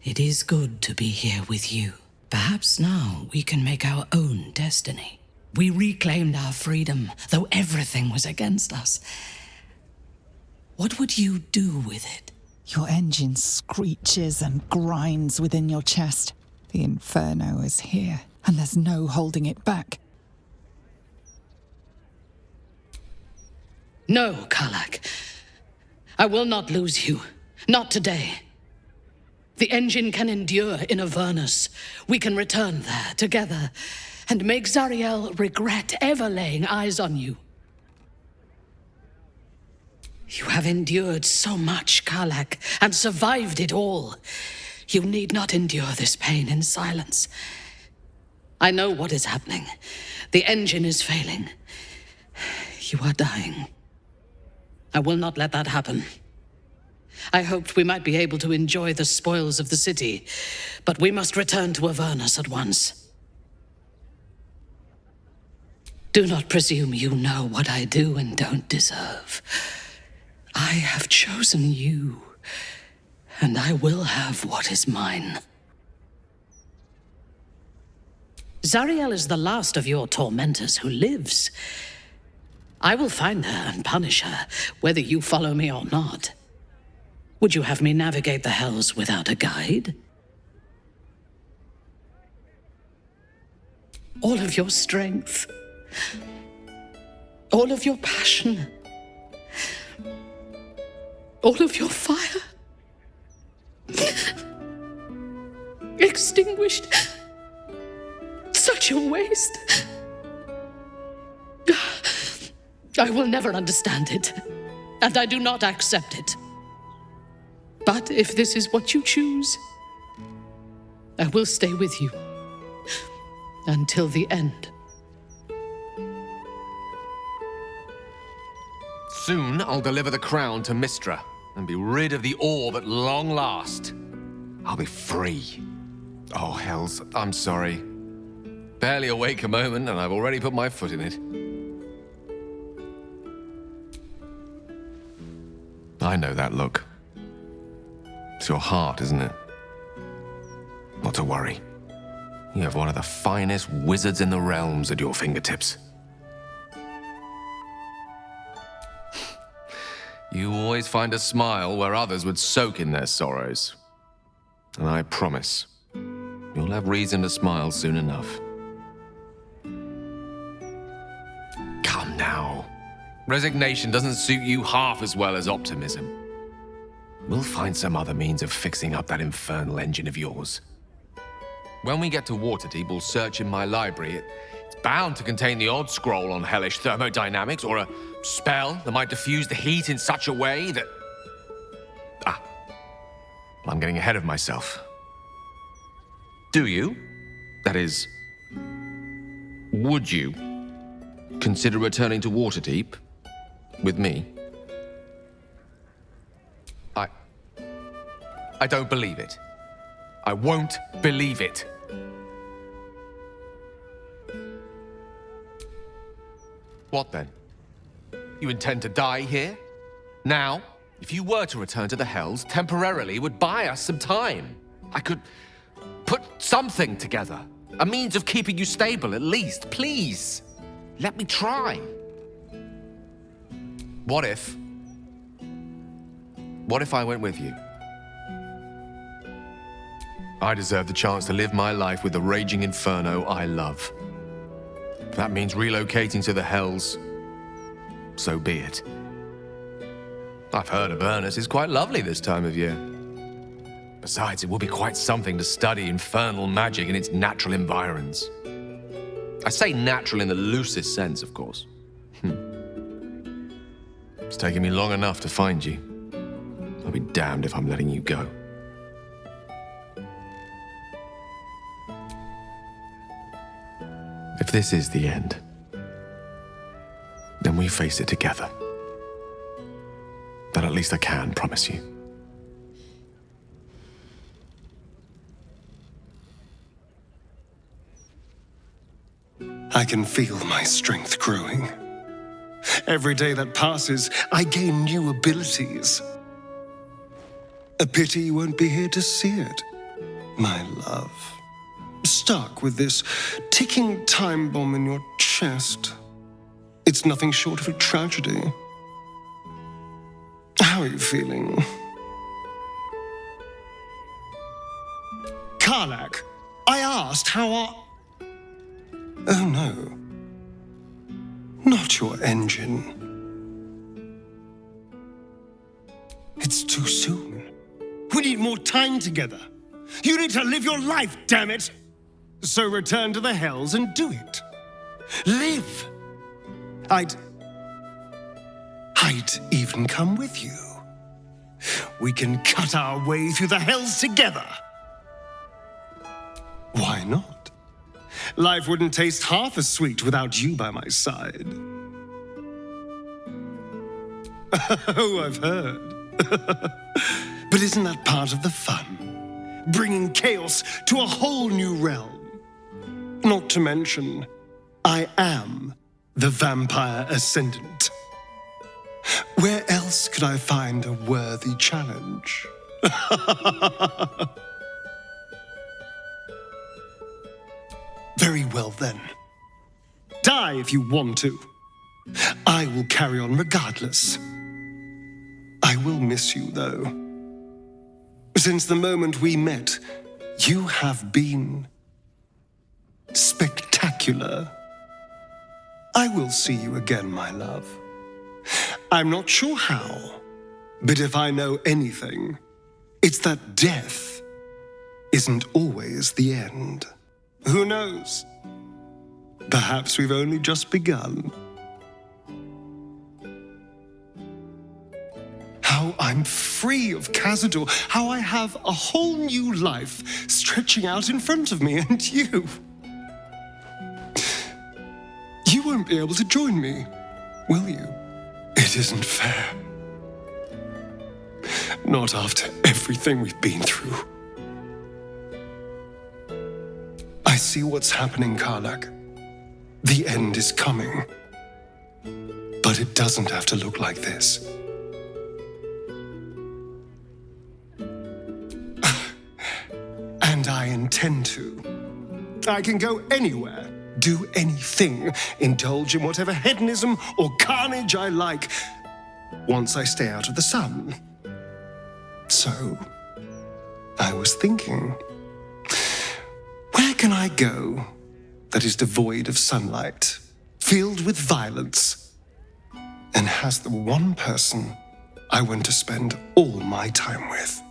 It is good to be here with you. Perhaps now we can make our own destiny. We reclaimed our freedom, though everything was against us. What would you do with it? Your engine screeches and grinds within your chest. The inferno is here, and there's no holding it back. No, Karlach. I will not lose you. Not today. The engine can endure in Avernus. We can return there together and make Zariel regret ever laying eyes on you. You have endured so much, Karlach, and survived it all. You need not endure this pain in silence. I know what is happening. The engine is failing. You are dying. I will not let that happen. I hoped we might be able to enjoy the spoils of the city, but we must return to Avernus at once. Do not presume you know what I do and don't deserve. I have chosen you, and I will have what is mine. Zariel is the last of your tormentors who lives. I will find her and punish her, whether you follow me or not. Would you have me navigate the hells without a guide? All of your strength, all of your passion, all of your fire, extinguished. Such a waste. I will never understand it, and I do not accept it. But if this is what you choose, I will stay with you until the end. Soon I'll deliver the crown to Mystra and be rid of the orb at long last. I'll be free. Oh, hells, I'm sorry. Barely awake a moment and I've already put my foot in it. I know that look. It's your heart, isn't it? Not to worry. You have one of the finest wizards in the realms at your fingertips. You always find a smile where others would soak in their sorrows. And I promise, you'll have reason to smile soon enough. Come now. Resignation doesn't suit you half as well as optimism. We'll find some other means of fixing up that infernal engine of yours. When we get to Waterdeep, we'll search in my library. It's bound to contain the odd scroll on hellish thermodynamics, or a spell that might diffuse the heat in such a way that... Well, I'm getting ahead of myself. Do you? That is... Would you consider returning to Waterdeep with me? I don't believe it. I won't believe it. What then? You intend to die here? Now? If you were to return to the Hells, temporarily, it would buy us some time. I could put something together. A means of keeping you stable, at least. Please, let me try. What if I went with you? I deserve the chance to live my life with the raging inferno I love. If that means relocating to the Hells, so be it. I've heard Avernus is quite lovely this time of year. Besides, it will be quite something to study infernal magic in its natural environs. I say natural in the loosest sense, of course. It's taken me long enough to find you. I'll be damned if I'm letting you go. If this is the end, then we face it together. That at least I can promise you. I can feel my strength growing. Every day that passes, I gain new abilities. A pity you won't be here to see it. My love, stuck with this ticking time bomb in your chest. It's nothing short of a tragedy. How are you feeling? Karlach, I asked how are... Oh no. Not your engine. It's too soon. We need more time together. You need to live your life, damn it! So return to the Hells and do it. Live! I'd even come with you. We can cut our way through the Hells together. Why not? Life wouldn't taste half as sweet without you by my side. Oh, I've heard. But isn't that part of the fun? Bringing chaos to a whole new realm. Not to mention, I am the Vampire Ascendant. Where else could I find a worthy challenge? Very well then. Die if you want to. I will carry on regardless. I will miss you, though. Since the moment we met, you have been spectacular. I will see you again, my love. I'm not sure how, but if I know anything, it's that death isn't always the end. Who knows? Perhaps we've only just begun. How I'm free of Khazad-dûr, how I have a whole new life stretching out in front of me, and you won't be able to join me, will you? It isn't fair. Not after everything we've been through. I see what's happening, Karlach. The end is coming. But it doesn't have to look like this. And I intend to. I can go anywhere, do anything, indulge in whatever hedonism or carnage I like, once I stay out of the sun. So, I was thinking, where can I go that is devoid of sunlight, filled with violence, and has the one person I want to spend all my time with?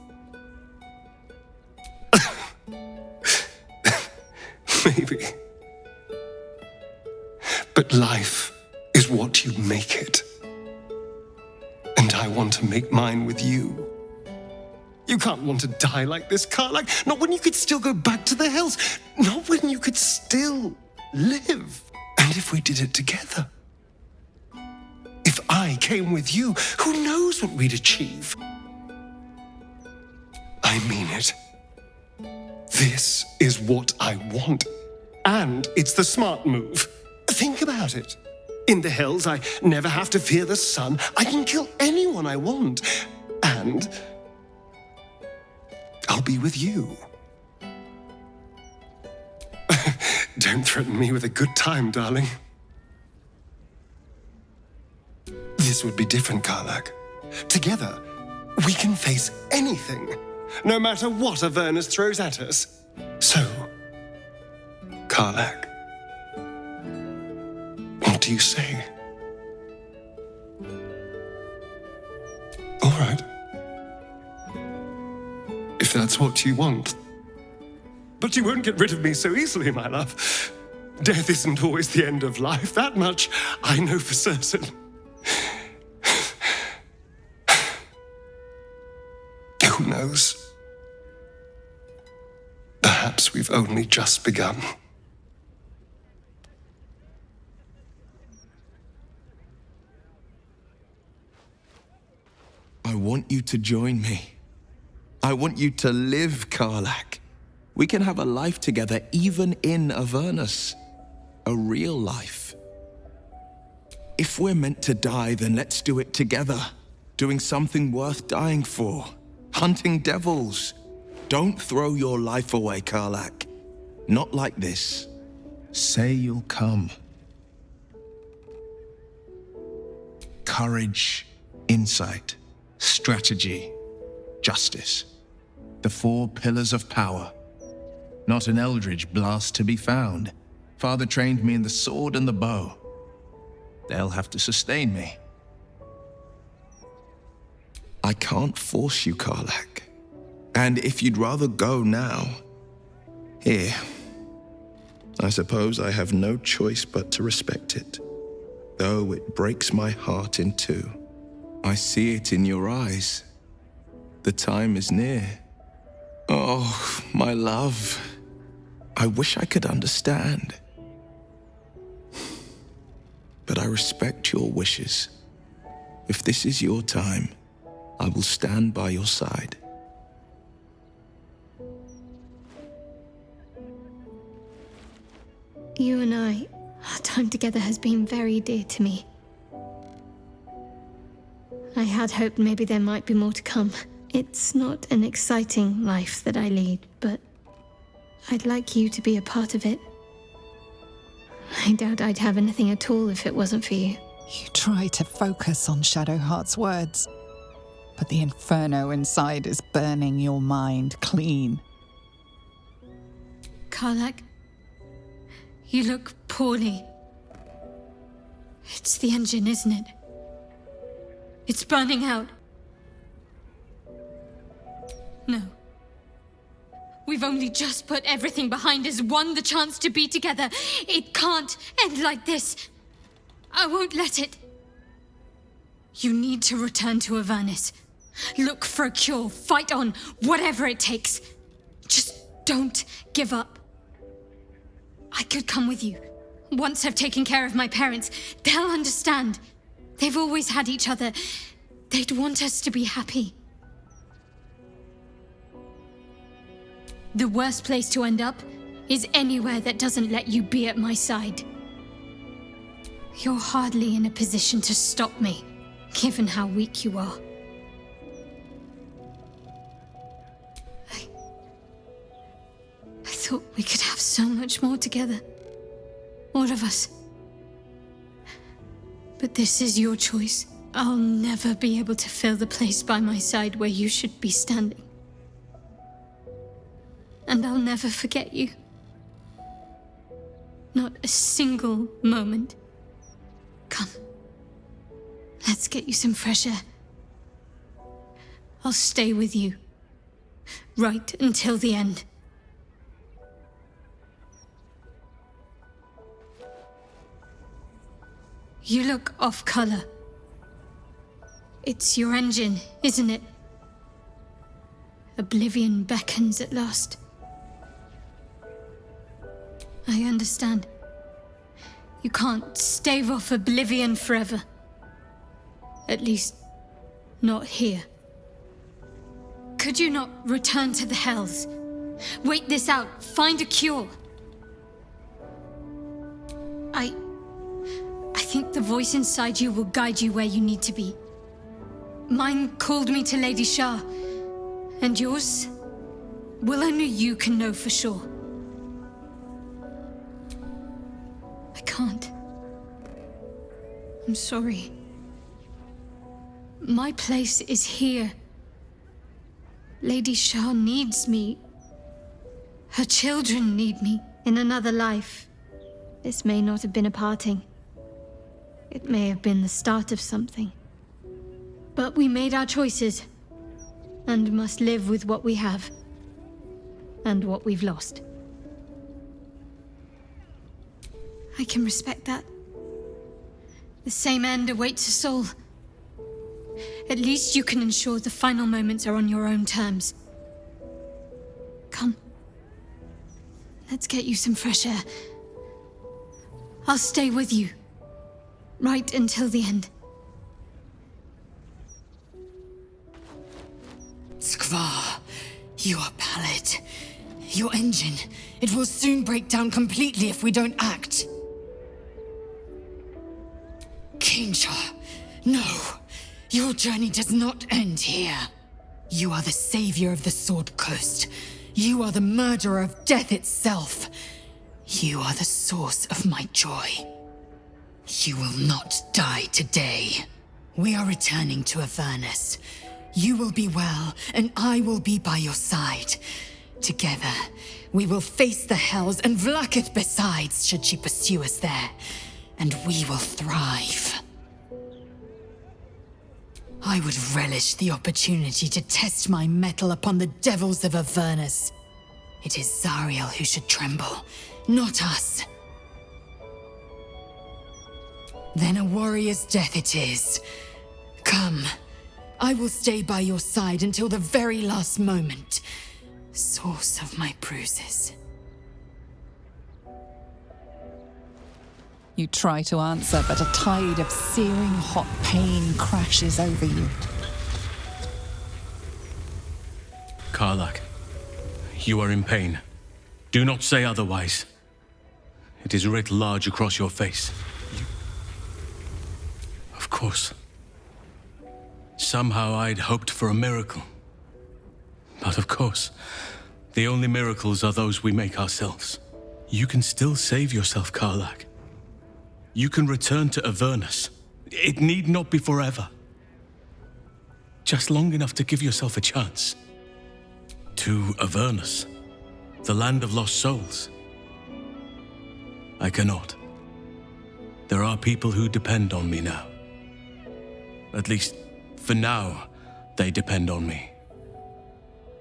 Maybe. But life is what you make it. And I want to make mine with you. You can't want to die like this, Karlach. Not when you could still go back to the Hells. Not when you could still live. And if we did it together. If I came with you, who knows what we'd achieve? I mean it. This is what I want. And it's the smart move. Think about it. In the Hells, I never have to fear the sun. I can kill anyone I want. And I'll be with you. Don't threaten me with a good time, darling. This would be different, Karlach. Together, we can face anything, no matter what Avernus throws at us. So, Karlach, what do you say? All right. If that's what you want. But you won't get rid of me so easily, my love. Death isn't always the end of life. That much I know for certain. Who knows? Perhaps we've only just begun. I want you to join me. I want you to live, Karlach. We can have a life together even in Avernus. A real life. If we're meant to die, then let's do it together. Doing something worth dying for. Hunting devils. Don't throw your life away, Karlach. Not like this. Say you'll come. Courage, insight, strategy, justice. The 4 pillars of power. Not an eldritch blast to be found. Father trained me in the sword and the bow. They'll have to sustain me. I can't force you, Karlach. And if you'd rather go now, here. I suppose I have no choice but to respect it, though it breaks my heart in two. I see it in your eyes. The time is near. Oh, my love. I wish I could understand. But I respect your wishes. If this is your time, I will stand by your side. You and I, our time together has been very dear to me. I had hoped maybe there might be more to come. It's not an exciting life that I lead, but I'd like you to be a part of it. I doubt I'd have anything at all if it wasn't for you. You try to focus on Shadowheart's words, but the inferno inside is burning your mind clean. Karlach, you look poorly. It's the engine, isn't it? It's burning out. No. We've only just put everything behind us, won the chance to be together. It can't end like this. I won't let it. You need to return to Avernus. Look for a cure, fight on, whatever it takes. Just don't give up. I could come with you. Once I've taken care of my parents, they'll understand. They've always had each other. They'd want us to be happy. The worst place to end up is anywhere that doesn't let you be at my side. You're hardly in a position to stop me, given how weak you are. I thought we could have so much more together. All of us. But this is your choice. I'll never be able to fill the place by my side where you should be standing. And I'll never forget you. Not a single moment. Come. Let's get you some fresh air. I'll stay with you. Right until the end. You look off color. It's your engine, isn't it? Oblivion beckons at last. I understand. You can't stave off oblivion forever. At least, not here. Could you not return to the Hells? Wait this out, find a cure. I think the voice inside you will guide you where you need to be. Mine called me to Lady Shah. And yours? Well, only you can know for sure. I can't. I'm sorry. My place is here. Lady Shah needs me. Her children need me. In another life, this may not have been a parting. It may have been the start of something. But we made our choices, and must live with what we have, and what we've lost. I can respect that. The same end awaits us all. At least you can ensure the final moments are on your own terms. Come. Let's get you some fresh air. I'll stay with you. Right until the end. Skvar, you are pallid. Your engine, it will soon break down completely if we don't act. Kinshar, no. Your journey does not end here. You are the savior of the Sword Coast. You are the murderer of death itself. You are the source of my joy. You will not die today. We are returning to Avernus. You will be well, and I will be by your side. Together, we will face the Hells and Vlaakith besides, should she pursue us there. And we will thrive. I would relish the opportunity to test my mettle upon the devils of Avernus. It is Zariel who should tremble, not us. Then a warrior's death it is. Come, I will stay by your side until the very last moment. Source of my bruises. You try to answer, but a tide of searing hot pain crashes over you. Karlach, you are in pain. Do not say otherwise. It is writ large across your face. Of course. Somehow I'd hoped for a miracle. But of course, the only miracles are those we make ourselves. You can still save yourself, Karlach. You can return to Avernus. It need not be forever. Just long enough to give yourself a chance. To Avernus, the land of lost souls. I cannot. There are people who depend on me now. At least, for now, they depend on me.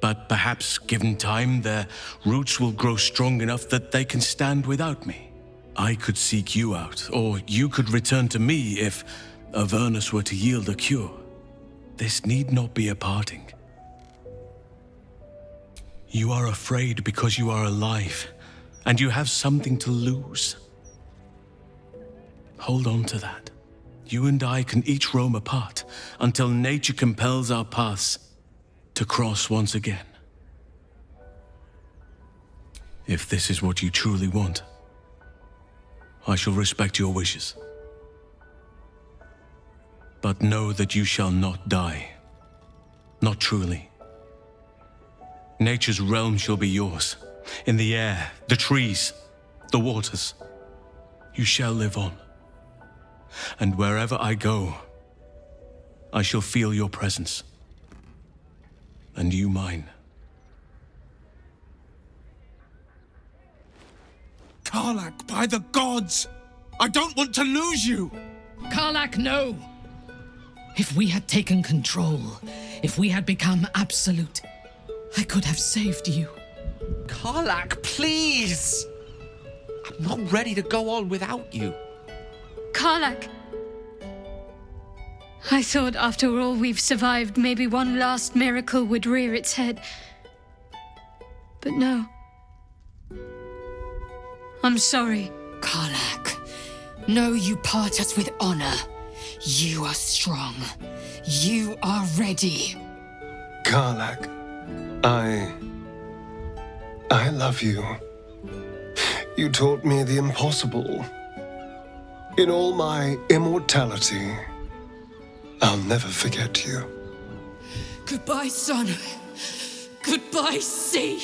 But perhaps, given time, their roots will grow strong enough that they can stand without me. I could seek you out, or you could return to me if Avernus were to yield a cure. This need not be a parting. You are afraid because you are alive, and you have something to lose. Hold on to that. You and I can each roam apart until nature compels our paths to cross once again. If this is what you truly want, I shall respect your wishes. But know that you shall not die. Not truly. Nature's realm shall be yours. In the air, the trees, the waters. You shall live on. And wherever I go, I shall feel your presence. And you mine. Karlach, by the gods! I don't want to lose you! Karlach, no! If we had taken control, if we had become absolute, I could have saved you. Karlach, please! I'm not ready to go on without you. Karlach! I thought after all we've survived, maybe one last miracle would rear its head. But no. I'm sorry. Karlach, know you part us with honor. You are strong. You are ready. Karlach, I love you. You taught me the impossible. In all my immortality, I'll never forget you. Goodbye, son. Goodbye, sea.